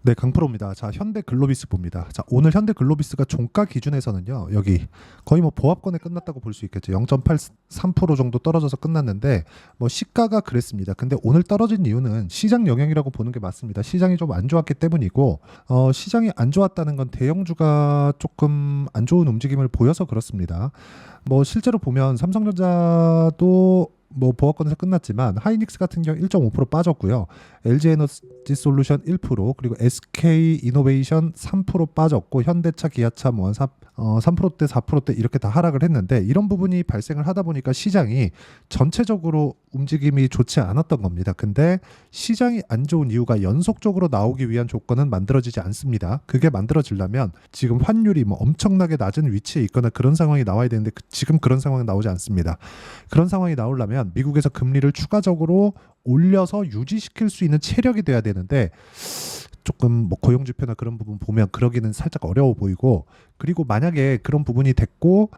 네, 강프로입니다. 자, 현대글로비스 봅니다. 자, 오늘 현대글로비스가 종가 기준에서는요, 여기 거의 뭐 보합권에 끝났다고 볼 수 있겠죠. 0.83% 정도 떨어져서 끝났는데, 뭐 시가가 그랬습니다. 근데 오늘 떨어진 이유는 시장 영향이라고 보는 게 맞습니다. 시장이 좀 안 좋았기 때문이고, 시장이 안 좋았다는 건 대형주가 조금 안 좋은 움직임을 보여서 그렇습니다. 뭐 실제로 보면 삼성전자도 뭐 보합권에서 끝났지만 하이닉스 같은 경우 1.5% 빠졌고요. LG에너지 솔루션 1% 그리고 SK 이노베이션 3% 빠졌고 현대차, 기아차 뭐 3%대, 4%대 이렇게 다 하락을 했는데 이런 부분이 발생을 하다 보니까 시장이 전체적으로 움직임이 좋지 않았던 겁니다. 근데 시장이 안 좋은 이유가 연속적으로 나오기 위한 조건은 만들어지지 않습니다. 그게 만들어지려면 지금 환율이 뭐 엄청나게 낮은 위치에 있거나 그런 상황이 나와야 되는데 지금 그런 상황이 나오지 않습니다. 그런 상황이 나오려면 미국에서 금리를 추가적으로 올려서 유지시킬 수 있는 체력이 돼야 되는데 조금 뭐 고용 지표나 그런 부분 보면 그러기는 살짝 어려워 보이고 그리고 만약에 그런 부분이 됐고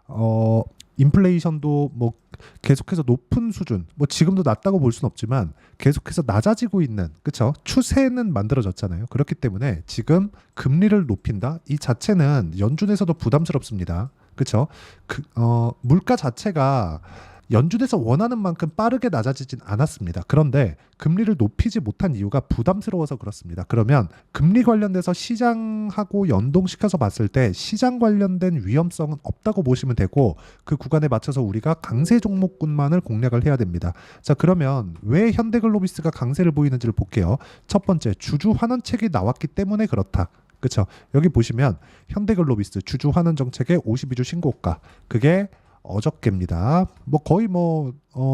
인플레이션도 뭐 계속해서 높은 수준 뭐 지금도 낮다고 볼 수는 없지만 계속해서 낮아지고 있는 그쵸 추세는 만들어졌잖아요. 그렇기 때문에 지금 금리를 높인다 이 자체는 연준에서도 부담스럽습니다. 그쵸 물가 자체가 연준에서 원하는 만큼 빠르게 낮아지진 않았습니다. 그런데 금리를 높이지 못한 이유가 부담스러워서 그렇습니다. 그러면 금리 관련돼서 시장하고 연동시켜서 봤을 때 시장 관련된 위험성은 없다고 보시면 되고 그 구간에 맞춰서 우리가 강세 종목군만을 공략을 해야 됩니다. 자, 그러면 왜 현대글로비스가 강세를 보이는지를 볼게요. 첫 번째, 주주 환원책이 나왔기 때문에 그렇다. 그렇죠? 여기 보시면 현대글로비스 주주 환원 정책의 52주 신고가 그게 어저께입니다. 뭐 거의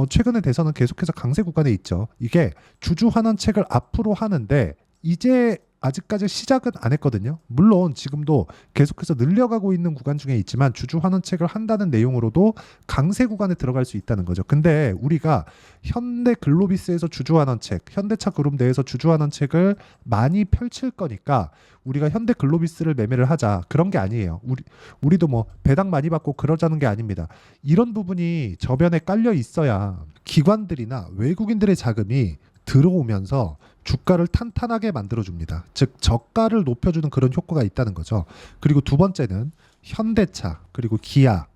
최근에 대해서는 계속해서 강세 구간에 있죠. 이게 주주 환원책을 앞으로 하는데 이제 아직까지 시작은 안 했거든요. 물론 지금도 계속해서 늘려가고 있는 구간 중에 있지만 주주 환원책을 한다는 내용으로도 강세 구간에 들어갈 수 있다는 거죠. 근데 우리가 현대글로비스에서 주주 환원책, 현대차 그룹 내에서 주주 환원책을 많이 펼칠 거니까 우리가 현대글로비스를 매매를 하자 그런 게 아니에요. 우리도 뭐 배당 많이 받고 그러자는 게 아닙니다. 이런 부분이 저변에 깔려 있어야 기관들이나 외국인들의 자금이 들어오면서 주가를 탄탄하게 만들어줍니다. 즉 저가를 높여주는 그런 효과가 있다는 거죠. 그리고 두 번째는 현대차 그리고 기아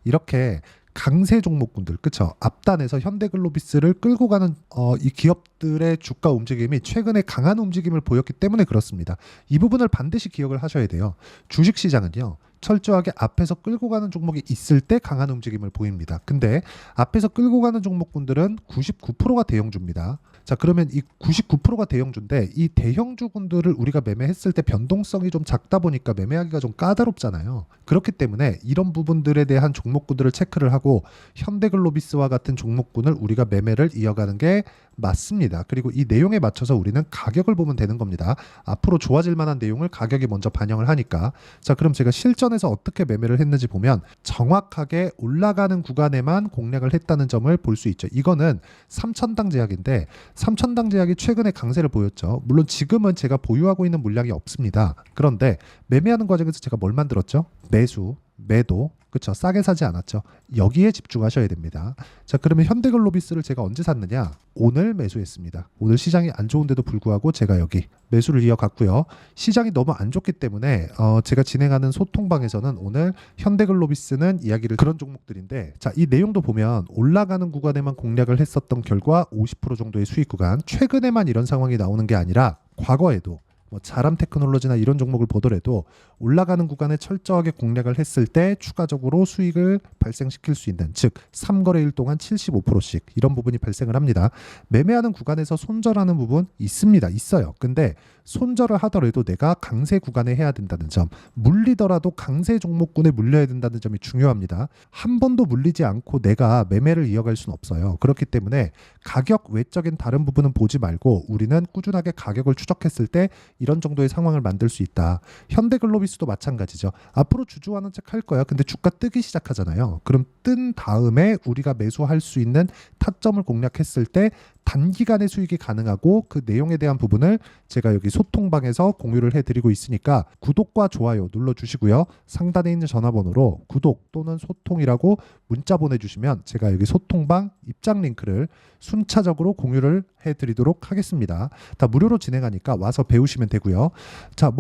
이렇게 강세 종목군들 그쵸 앞단에서 현대글로비스를 끌고 가는 이 기업들의 주가 움직임이 최근에 강한 움직임을 보였기 때문에 그렇습니다. 이 부분을 반드시 기억을 하셔야 돼요. 주식시장은요 철저하게 앞에서 끌고 가는 종목이 있을 때 강한 움직임을 보입니다. 근데 앞에서 끌고 가는 종목군들은 99%가 대형주입니다. 자, 그러면 이 99%가 대형주인데 이 대형주군들을 우리가 매매했을 때 변동성이 좀 작다 보니까 매매하기가 좀 까다롭잖아요. 그렇기 때문에 이런 부분들에 대한 종목군들을 체크를 하고 현대글로비스와 같은 종목군을 우리가 매매를 이어가는 게 맞습니다. 그리고 이 내용에 맞춰서 우리는 가격을 보면 되는 겁니다. 앞으로 좋아질 만한 내용을 가격이 먼저 반영을 하니까. 자, 그럼 제가 실전에서 어떻게 매매를 했는지 보면 정확하게 올라가는 구간에만 공략을 했다는 점을 볼 수 있죠. 이거는 3천당 제약인데 3천당 제약이 최근에 강세를 보였죠. 물론 지금은 제가 보유하고 있는 물량이 없습니다. 그런데 매매하는 과정에서 제가 뭘 만들었죠? 매수, 매도, 그렇죠. 싸게 사지 않았죠. 여기에 집중하셔야 됩니다. 자, 그러면 현대글로비스를 제가 언제 샀느냐? 오늘 매수했습니다. 오늘 시장이 안 좋은데도 불구하고 제가 여기 매수를 이어갔고요. 시장이 너무 안 좋기 때문에 제가 진행하는 소통방에서는 오늘 현대글로비스는 이야기를 그런 종목들인데 자, 이 내용도 보면 올라가는 구간에만 공략을 했었던 결과 50% 정도의 수익 구간 최근에만 이런 상황이 나오는 게 아니라 과거에도 뭐 자람 테크놀로지나 이런 종목을 보더라도 올라가는 구간에 철저하게 공략을 했을 때 추가적으로 수익을 발생시킬 수 있는 즉 3거래일 동안 75%씩 이런 부분이 발생을 합니다. 매매하는 구간에서 손절하는 부분 있어요. 근데 손절을 하더라도 내가 강세 구간에 해야 된다는 점 물리더라도 강세 종목군에 물려야 된다는 점이 중요합니다. 한 번도 물리지 않고 내가 매매를 이어갈 수는 없어요. 그렇기 때문에 가격 외적인 다른 부분은 보지 말고 우리는 꾸준하게 가격을 추적했을 때 이런 정도의 상황을 만들 수 있다. 현대글로비스도 마찬가지죠. 앞으로 주주환원 책 할 거야. 근데 주가 뜨기 시작하잖아요. 그럼 뜬 다음에 우리가 매수할 수 있는 타점을 공략했을 때 단기간에 수익이 가능하고 그 내용에 대한 부분을 제가 여기 소통방에서 공유를 해드리고 있으니까 구독과 좋아요 눌러주시고요. 상단에 있는 전화번호로 구독 또는 소통이라고 문자 보내주시면 제가 여기 소통방 입장 링크를 순차적으로 공유를 해드리도록 하겠습니다. 다 무료로 진행하니까 와서 배우시면 되고요. 자,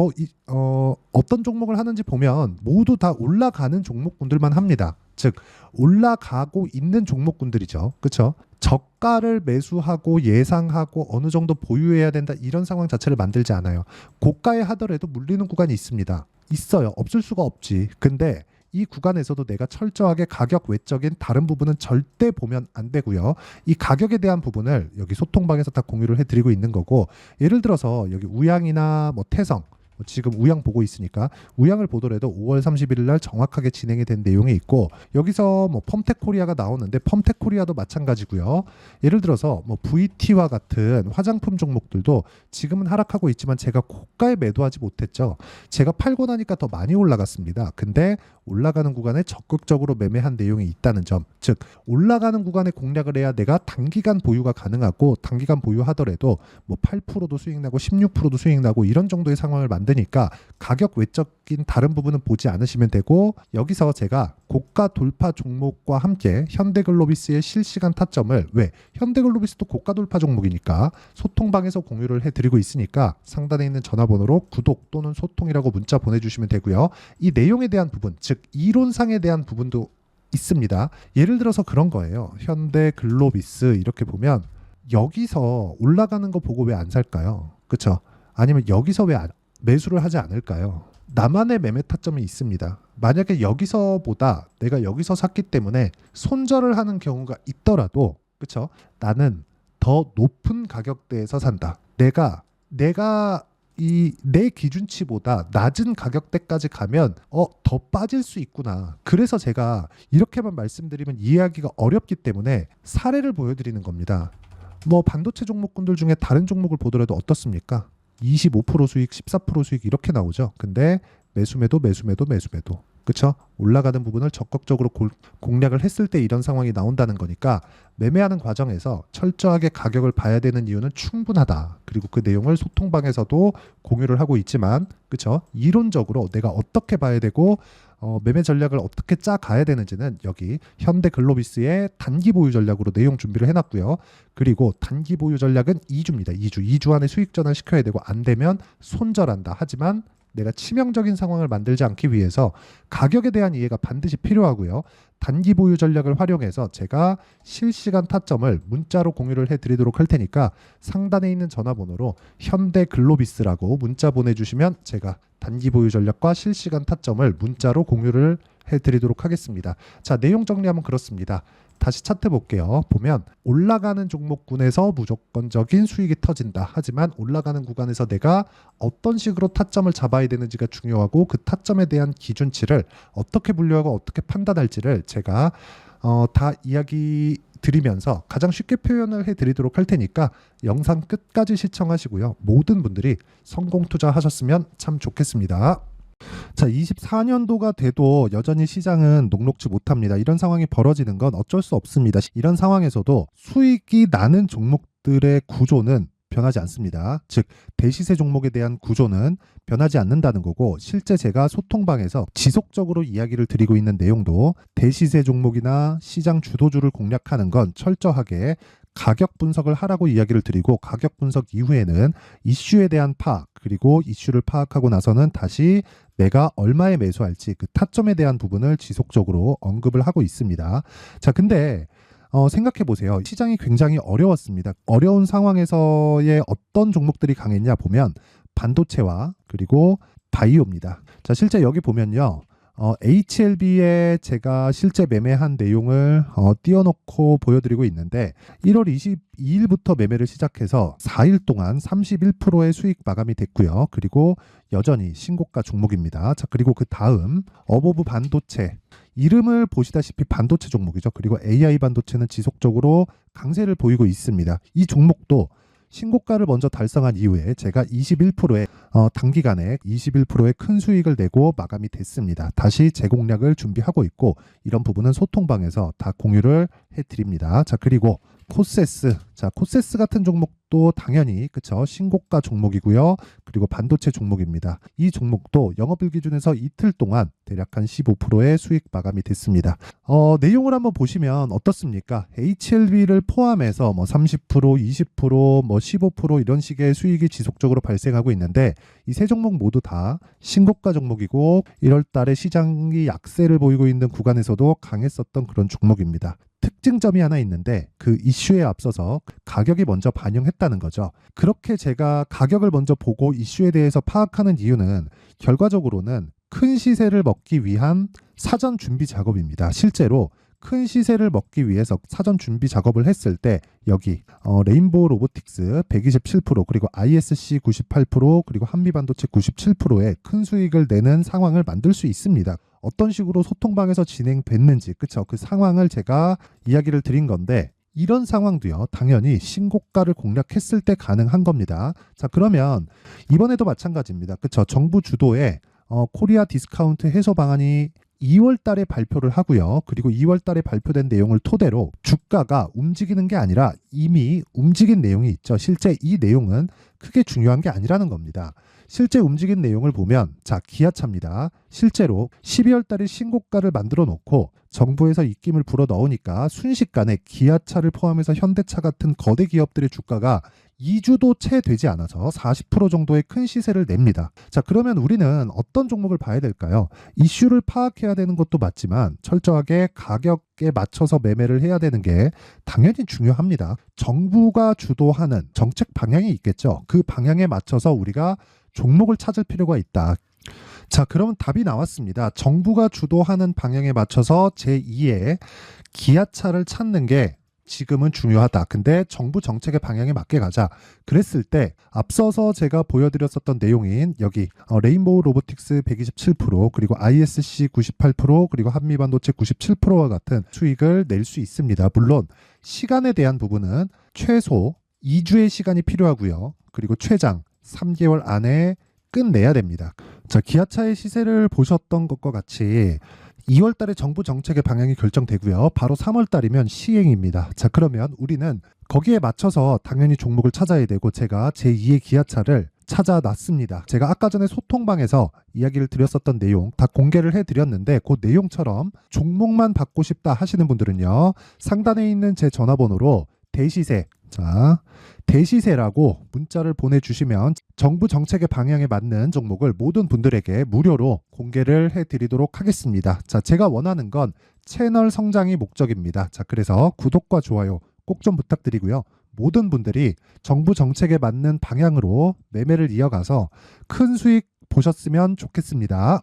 어떤 종목을 하는지 보면 모두 다 올라가는 종목군들만 합니다. 즉 올라가고 있는 종목군들이죠. 그렇죠? 저가를 매수하고 예상하고 어느 정도 보유해야 된다 이런 상황 자체를 만들지 않아요. 고가에 하더라도 물리는 구간이 있습니다. 있어요. 없을 수가 없지. 근데 이 구간에서도 내가 철저하게 가격 외적인 다른 부분은 절대 보면 안 되고요. 이 가격에 대한 부분을 여기 소통방에서 다 공유를 해드리고 있는 거고, 예를 들어서 여기 우양이나 태성, 지금 우양 보고 있으니까 우양을 보더라도 5월 31일 날 정확하게 진행이 된 내용이 있고, 여기서 펌텍코리아가 나오는데 펌텍코리아도 마찬가지고요. 예를 들어서 VT와 같은 화장품 종목들도 지금은 하락하고 있지만 제가 고가에 매도하지 못했죠. 제가 팔고 나니까 더 많이 올라갔습니다. 근데 올라가는 구간에 적극적으로 매매한 내용이 있다는 점, 즉 올라가는 구간에 공략을 해야 내가 단기간 보유가 가능하고, 단기간 보유하더라도 8%도 수익 나고 16%도 수익 나고 이런 정도의 상황을 만드니까 가격 외적인 다른 부분은 보지 않으시면 되고, 여기서 제가 고가 돌파 종목과 함께 현대글로비스의 실시간 타점을, 왜 현대글로비스도 고가 돌파 종목이니까 소통방에서 공유를 해드리고 있으니까 상단에 있는 전화번호로 구독 또는 소통이라고 문자 보내주시면 되고요. 이 내용에 대한 부분, 즉 이론상에 대한 부분도 있습니다. 예를 들어서 그런 거예요. 현대글로비스 이렇게 보면 여기서 올라가는 거 보고 왜 안 살까요? 그렇죠? 아니면 여기서 왜 매수를 하지 않을까요? 나만의 매매 타점이 있습니다. 만약에 여기서보다 내가 여기서 샀기 때문에 손절을 하는 경우가 있더라도, 그렇죠? 나는 더 높은 가격대에서 산다. 내가 내 기준치보다 낮은 가격대까지 가면 더 빠질 수 있구나. 그래서 제가 이렇게만 말씀드리면 이해하기가 어렵기 때문에 사례를 보여드리는 겁니다. 반도체 종목군들 중에 다른 종목을 보더라도 어떻습니까? 25% 수익, 14% 수익 이렇게 나오죠. 근데 매수매도. 그렇죠? 올라가는 부분을 적극적으로 공략을 했을 때 이런 상황이 나온다는 거니까, 매매하는 과정에서 철저하게 가격을 봐야 되는 이유는 충분하다. 그리고 그 내용을 소통방에서도 공유를 하고 있지만, 그렇죠? 이론적으로 내가 어떻게 봐야 되고 매매 전략을 어떻게 짜 가야 되는지는 여기 현대글로비스의 단기 보유 전략으로 내용 준비를 해놨고요. 그리고 단기 보유 전략은 2주입니다. 2주 안에 수익 전환 시켜야 되고, 안 되면 손절한다. 하지만 내가 치명적인 상황을 만들지 않기 위해서 가격에 대한 이해가 반드시 필요하고요. 단기 보유 전략을 활용해서 제가 실시간 타점을 문자로 공유를 해드리도록 할 테니까 상단에 있는 전화번호로 현대글로비스라고 문자 보내주시면 제가 단기 보유 전략과 실시간 타점을 문자로 공유를 해드리도록 하겠습니다. 자, 내용 정리하면 그렇습니다. 다시 차트 볼게요. 보면 올라가는 종목군에서 무조건적인 수익이 터진다. 하지만 올라가는 구간에서 내가 어떤 식으로 타점을 잡아야 되는지가 중요하고, 그 타점에 대한 기준치를 어떻게 분류하고 어떻게 판단할지를 제가 다 이야기 드리면서 가장 쉽게 표현을 해드리도록 할 테니까 영상 끝까지 시청하시고요. 모든 분들이 성공 투자하셨으면 참 좋겠습니다. 자, 24년도가 돼도 여전히 시장은 녹록지 못합니다. 이런 상황이 벌어지는 건 어쩔 수 없습니다. 이런 상황에서도 수익이 나는 종목들의 구조는 변하지 않습니다. 즉 대시세 종목에 대한 구조는 변하지 않는다는 거고, 실제 제가 소통방에서 지속적으로 이야기를 드리고 있는 내용도 대시세 종목이나 시장 주도주를 공략하는 건 철저하게 가격 분석을 하라고 이야기를 드리고, 가격 분석 이후에는 이슈에 대한 파악, 그리고 이슈를 파악하고 나서는 다시 내가 얼마에 매수할지 그 타점에 대한 부분을 지속적으로 언급을 하고 있습니다. 자, 근데 생각해 보세요. 시장이 굉장히 어려웠습니다. 어려운 상황에서의 어떤 종목들이 강했냐 보면 반도체와 그리고 바이오입니다. 자, 실제 여기 보면요. HLB에 제가 실제 매매한 내용을 띄워놓고 보여드리고 있는데, 1월 22일부터 매매를 시작해서 4일 동안 31%의 수익 마감이 됐고요. 그리고 여전히 신고가 종목입니다. 자, 그리고 그 다음 어보브 반도체, 이름을 보시다시피 반도체 종목이죠. 그리고 AI 반도체는 지속적으로 강세를 보이고 있습니다. 이 종목도 신고가를 먼저 달성한 이후에 제가 21%의 단기간에 21%의 큰 수익을 내고 마감이 됐습니다. 다시 재공략을 준비하고 있고, 이런 부분은 소통방에서 다 공유를 해드립니다. 자, 그리고 코세스. 자, 코세스 같은 종목도 당연히 그쵸, 신고가 종목이고요. 그리고 반도체 종목입니다. 이 종목도 영업일 기준에서 이틀 동안 대략 한 15%의 수익 마감이 됐습니다. 내용을 한번 보시면 어떻습니까? HLB를 포함해서 뭐 30%, 20%, 뭐 15% 이런 식의 수익이 지속적으로 발생하고 있는데 이 세 종목 모두 다 신고가 종목이고 1월 달에 시장이 약세를 보이고 있는 구간에서도 강했었던 그런 종목입니다. 특징점이 하나 있는데 그 이슈에 앞서서 가격이 먼저 반영했다는 거죠. 그렇게 제가 가격을 먼저 보고 이슈에 대해서 파악하는 이유는 결과적으로는 큰 시세를 먹기 위한 사전 준비 작업입니다. 실제로 큰 시세를 먹기 위해서 사전 준비 작업을 했을 때 여기 레인보우 로보틱스 127% 그리고 ISC 98% 그리고 한미반도체 97%의 큰 수익을 내는 상황을 만들 수 있습니다. 어떤 식으로 소통방에서 진행됐는지 그쵸, 그 상황을 제가 이야기를 드린 건데 이런 상황도요 당연히 신고가를 공략했을 때 가능한 겁니다. 자, 그러면 이번에도 마찬가지입니다. 그쵸, 정부 주도의 코리아 디스카운트 해소 방안이 2월 달에 발표를 하고요. 그리고 2월 달에 발표된 내용을 토대로 주가가 움직이는 게 아니라 이미 움직인 내용이 있죠. 실제 이 내용은 크게 중요한 게 아니라는 겁니다. 실제 움직인 내용을 보면 자, 기아차입니다. 실제로 12월 달에 신고가를 만들어 놓고 정부에서 입김을 불어 넣으니까 순식간에 기아차를 포함해서 현대차 같은 거대 기업들의 주가가 2주도 채 되지 않아서 40% 정도의 큰 시세를 냅니다. 자, 그러면 우리는 어떤 종목을 봐야 될까요? 이슈를 파악해야 되는 것도 맞지만 철저하게 가격에 맞춰서 매매를 해야 되는 게 당연히 중요합니다. 정부가 주도하는 정책 방향이 있겠죠. 그 방향에 맞춰서 우리가 종목을 찾을 필요가 있다. 자, 그러면 답이 나왔습니다. 정부가 주도하는 방향에 맞춰서 제2의 기아차를 찾는 게 지금은 중요하다. 근데 정부 정책의 방향에 맞게 가자. 그랬을 때 앞서서 제가 보여드렸었던 내용인 여기 레인보우 로보틱스 127% 그리고 ISC 98% 그리고 한미반도체 97%와 같은 수익을 낼 수 있습니다. 물론 시간에 대한 부분은 최소 2주의 시간이 필요하고요. 그리고 최장 3개월 안에 끝내야 됩니다. 자, 기아차의 시세를 보셨던 것과 같이 2월 달에 정부 정책의 방향이 결정되고요. 바로 3월 달이면 시행입니다. 자, 그러면 우리는 거기에 맞춰서 당연히 종목을 찾아야 되고 제가 제2의 기아차를 찾아놨습니다. 제가 아까 전에 소통방에서 이야기를 드렸었던 내용 다 공개를 해드렸는데 그 내용처럼 종목만 받고 싶다 하시는 분들은요. 상단에 있는 제 전화번호로 대시세, 자, 대시세라고 문자를 보내주시면 정부 정책의 방향에 맞는 종목을 모든 분들에게 무료로 공개를 해드리도록 하겠습니다. 자, 제가 원하는 건 채널 성장이 목적입니다. 자, 그래서 구독과 좋아요 꼭 좀 부탁드리고요. 모든 분들이 정부 정책에 맞는 방향으로 매매를 이어가서 큰 수익 보셨으면 좋겠습니다.